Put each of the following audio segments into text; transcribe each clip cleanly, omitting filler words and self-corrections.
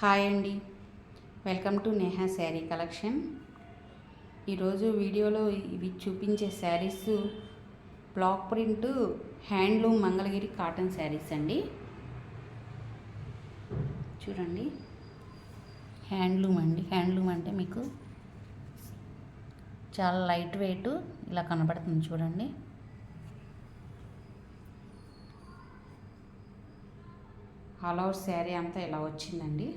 Hi అండి, welcome to Neha sari collection. ఈరోజు వీడియోలో ఇవి చూపించే saris block print handloom Mangalagiri cotton saris అండి. చూడండి, హ్యాండ్లూమ్ అండి. హ్యాండ్లూమ్ అంటే మీకు చాలా లైట్ వెయిట్ ఇలా కనబడుతుంది. చూడండి, ఆల్ ఓవర్ శారీ అంతా ఇలా వచ్చిందండి.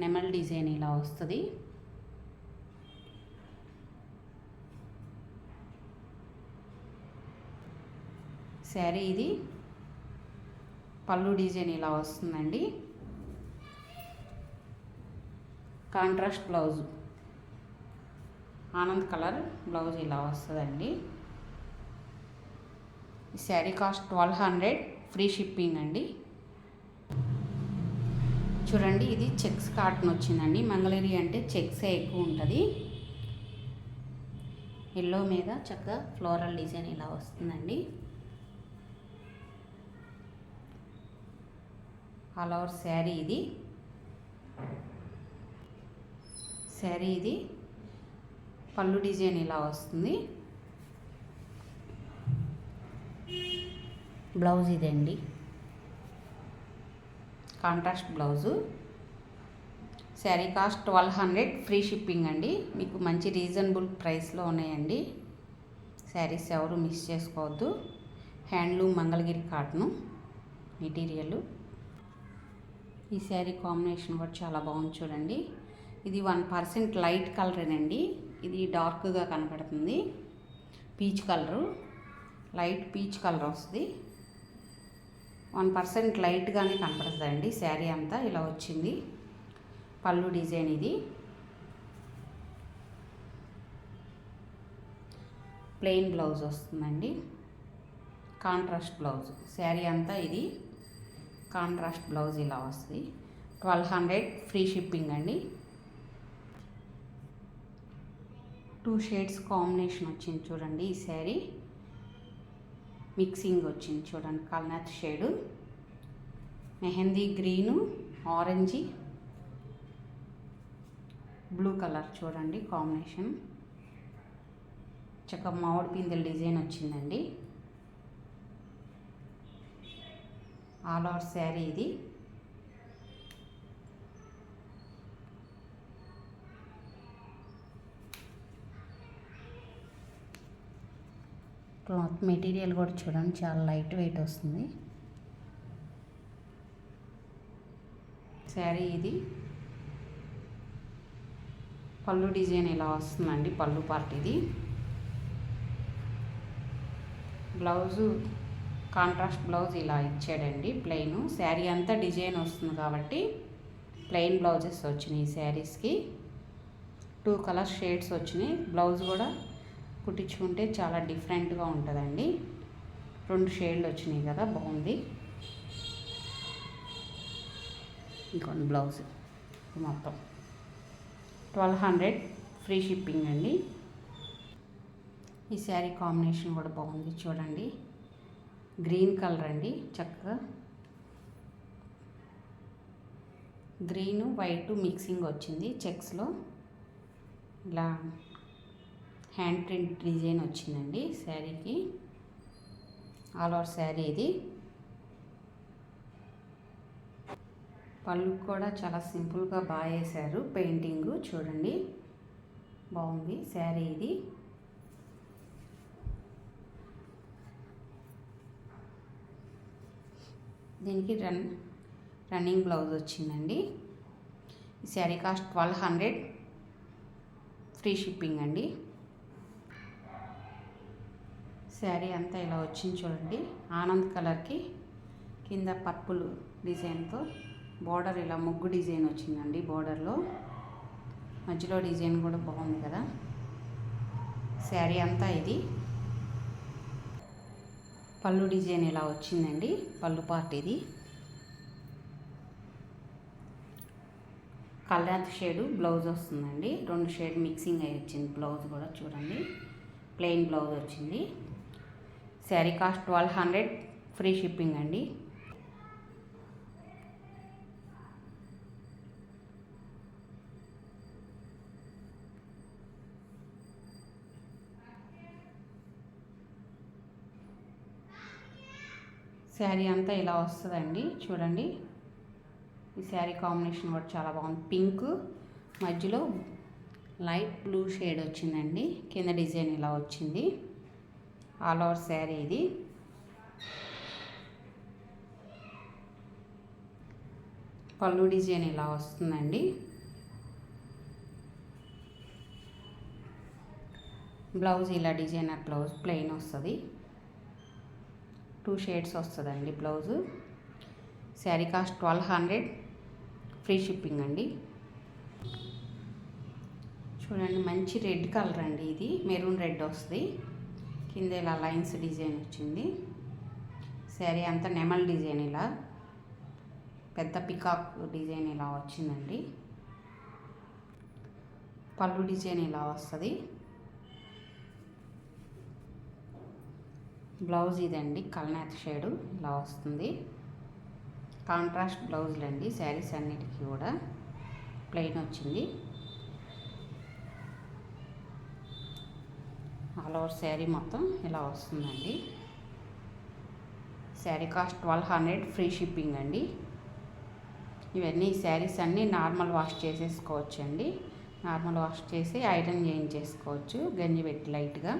నెమల్ డిజైన్ ఇలా వస్తుంది. శారీ ఇది పళ్ళు డిజైన్ ఇలా వస్తుందండి. Contrast blouse, Anand colour blouse ఇలా వస్తుందండి. ఈ శారీ కాస్ట్ 1200, ఫ్రీ షిప్పింగ్ అండి. చూడండి, ఇది చెక్స్ కాటన్ వచ్చిందండి. మంగళగిరి అంటే చెక్సే ఎక్కువ ఉంటుంది. ఎల్లో మీద చక్కగా ఫ్లోరల్ డిజైన్ ఇలా వస్తుందండి. ఆల్ ఓవర్ శారీ ఇది పళ్ళు డిజైన్ ఇలా వస్తుంది. బ్లౌజ్ ఇదండి, contrast blouse. Sari cost 1200, free shipping అండి. మీకు మంచి రీజనబుల్ ప్రైస్లో ఉన్నాయండి. శారీస్ ఎవరు మిస్ చేసుకోవద్దు. Handloom Mangalagiri cotton material. ఈ శారీ కాంబినేషన్ కూడా చాలా బాగుంది. చూడండి, ఇది 1% లైట్ కలరేనండి. ఇది డార్క్గా కనపడుతుంది. Peach colour, light peach colour వస్తుంది. 1% లైట్గానే కనపడుతుందండి. శారీ అంతా ఇలా వచ్చింది. పళ్ళు డిజైన్ ఇది. ప్లెయిన్ బ్లౌజ్ వస్తుందండి, కాంట్రాస్ట్ బ్లౌజ్. శారీ అంతా ఇది కాంట్రాస్ట్ బ్లౌజ్ ఇలా వస్తుంది. 1200, ఫ్రీ షిప్పింగ్ అండి. 2 షేడ్స్ కాంబినేషన్ వచ్చింది. చూడండి, ఈ శారీ మిక్సింగ్ వచ్చింది. చూడండి, కల్నత్ shade, mehndi green, orange, blue colour. చూడండి కాంబినేషన్. చక్కగా మామిడి పిందెల డిజైన్ వచ్చిందండి. ఆల్ ఓవర్ శారీ ఇది. క్లాత్ మెటీరియల్ కూడా చూడండి, చాలా లైట్ వెయిట్ వస్తుంది. శారీ ఇది పళ్ళు డిజైన్ ఇలా వస్తుందండి. పళ్ళు పార్ట్ ఇది. బ్లౌజు కాంట్రాస్ట్ బ్లౌజ్ ఇలా ఇచ్చాడండి, ప్లెయిన్. శారీ అంతా డిజైన్ వస్తుంది కాబట్టి ప్లెయిన్ బ్లౌజెస్ వచ్చినాయి ఈ శారీస్కి. 2 కలర్ షేడ్స్ వచ్చినాయి. బ్లౌజ్ కూడా కుట్టించుకుంటే చాలా డిఫరెంట్గా ఉంటుందండి. 2 షేడ్లు వచ్చినాయి కదా, బాగుంది. ఇంకొన్ని బ్లౌజ్ మొత్తం 1200, ఫ్రీ షిప్పింగ్ అండి. ఈ శారీ కాంబినేషన్ కూడా బాగుంది. చూడండి, గ్రీన్ కలర్ అండి. చక్కగా గ్రీను వైట్ మిక్సింగ్ వచ్చింది. చెక్స్లో ఇలా హ్యాండ్ ప్రింట్ డిజైన్ వచ్చిందండి శారీకి. ఆల్ ఓవర్ శారీ ఇది. పళ్ళు కూడా చాలా సింపుల్గా బాగా వేశారు పెయింటింగ్. చూడండి, బాగుంది శారీ ఇది. దీనికి రన్నింగ్ బ్లౌజ్ వచ్చిందండి. ఈ శారీ కాస్ట్ 1200, ఫ్రీ షిప్పింగ్ అండి. శారీ అంతా ఇలా వచ్చింది. చూడండి, ఆనంద్ కలర్కి కింద పర్పుల్ డిజైన్తో బోర్డర్ ఇలా ముగ్గు డిజైన్ వచ్చిందండి. బోర్డర్లో మధ్యలో డిజైన్ కూడా బాగుంది కదా. శారీ అంతా ఇది పళ్ళు డిజైన్ ఇలా వచ్చిందండి. పళ్ళు పార్ట్ ఇది. కలర్ షేడు బ్లౌజ్ వస్తుందండి. 2 షేడ్ మిక్సింగ్ అయ్యి వచ్చింది బ్లౌజ్ కూడా. చూడండి, ప్లెయిన్ బ్లౌజ్ వచ్చింది. శారీ కాస్ట్ 1200, ఫ్రీ షిప్పింగ్ అండి. శారీ అంతా ఇలా వస్తుందండి. చూడండి, ఈ శారీ కాంబినేషన్ కూడా చాలా బాగుంది. పింక్ మధ్యలో లైట్ బ్లూ షేడ్ వచ్చిందండి. కింద డిజైన్ ఇలా వచ్చింది. ఆల్ ఓవర్ శారీ ఇది. పళ్ళు డిజైన్ ఇలా వస్తుందండి. బ్లౌజ్ ఇలా డిజైనర్ బ్లౌజ్ ప్లెయిన్ వస్తుంది. 2 షేడ్స్ వస్తుందండి blouse. Sari cost 1200, free shipping అండి. చూడండి, మంచి రెడ్ కలర్ అండి. ఇది మెరూన్ రెడ్ వస్తుంది. కింద ఇలా లైన్స్ డిజైన్ వచ్చింది. శారీ అంతా నెమల్ డిజైన్ ఇలా పెద్ద పికాక్ డిజైన్ ఇలా వచ్చిందండి. పళ్ళు డిజైన్ ఇలా వస్తుంది. బ్లౌజ్ ఇదండి, కల్నేత షేడు ఇలా వస్తుంది. కాంట్రాస్ట్ బ్లౌజులు అండి. శారీస్ అన్నిటికీ కూడా ప్లెయిన్ వచ్చింది. ఆల్ ఓవర్ శారీ మొత్తం ఇలా వస్తుందండి. శారీ కాస్ట్ 1200, ఫ్రీ షిప్పింగ్ అండి. ఇవన్నీ శారీస్ అన్నీ నార్మల్ వాష్ చేసేసుకోవచ్చు అండి. నార్మల్ వాష్ చేసి ఐరన్ చేయించేసుకోవచ్చు గంజి పెట్టి లైట్గా.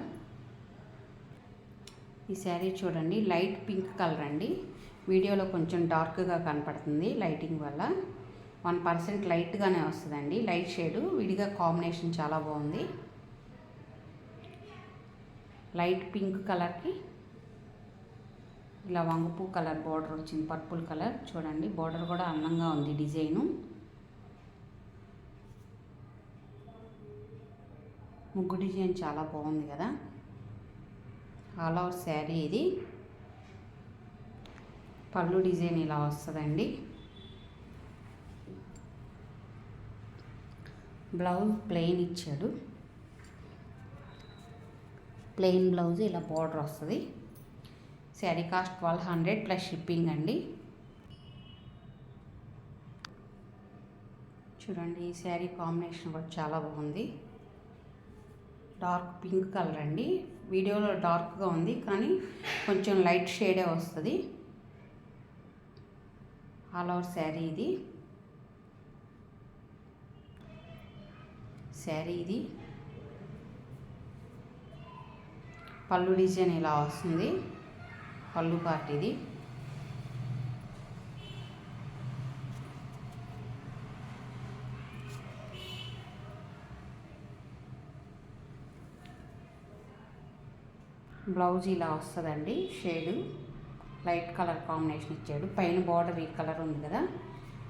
ఈ శారీ చూడండి, లైట్ పింక్ కలర్ అండి. వీడియోలో కొంచెం డార్క్గా కనపడుతుంది లైటింగ్ వల్ల. 1% లైట్గానే వస్తుందండి. లైట్ షేడు విడిగా కాంబినేషన్ చాలా బాగుంది. లైట్ పింక్ కలర్కి ఇలా వంగపూ కలర్ బార్డర్ వచ్చింది. పర్పుల్ కలర్ చూడండి, బార్డర్ కూడా అందంగా ఉంది. డిజైను ముగ్గు డిజైన్ చాలా బాగుంది కదా. ఆల్ ఓవర్ శారీ ఇది. పళ్ళు డిజైన్ ఇలా వస్తుందండి. బ్లౌజ్ ప్లెయిన్ ఇచ్చాడు. ప్లెయిన్ బ్లౌజ్ ఇలా బార్డర్ వస్తుంది. శారీ కాస్ట్ 1200 ప్లస్ షిప్పింగ్ అండి. చూడండి, ఈ శారీ కాంబినేషన్ కూడా చాలా బాగుంది. డార్క్ పింక్ కలర్ అండి. వీడియోలో డార్క్గా ఉంది కానీ కొంచెం లైట్ షేడే వస్తుంది. ఆల్ ఓవర్ శారీ ఇది. శారీ ఇది. పళ్ళు డిజైన్ ఇలా వస్తుంది. పళ్ళు పార్ట్ ఇది. బ్లౌజ్ ఇలా వస్తుందండి. షేడు లైట్ కలర్ కాంబినేషన్ ఇచ్చాడు. పైన బార్డర్ ఈ కలర్ ఉంది కదా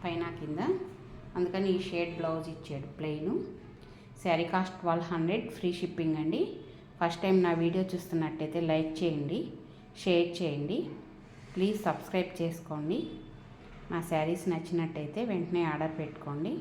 పైన కింద, అందుకని ఈ షేడ్ బ్లౌజ్ ఇచ్చాడు plain. Sari cost 1200, free shipping అండి. ఫస్ట్ టైం నా వీడియో చూస్తున్నట్టయితే లైక్ చేయండి, షేర్ చేయండి, ప్లీజ్ సబ్స్క్రైబ్ చేసుకోండి. నా శారీస్ నచ్చినట్టయితే వెంటనే ఆర్డర్ పెట్టుకోండి.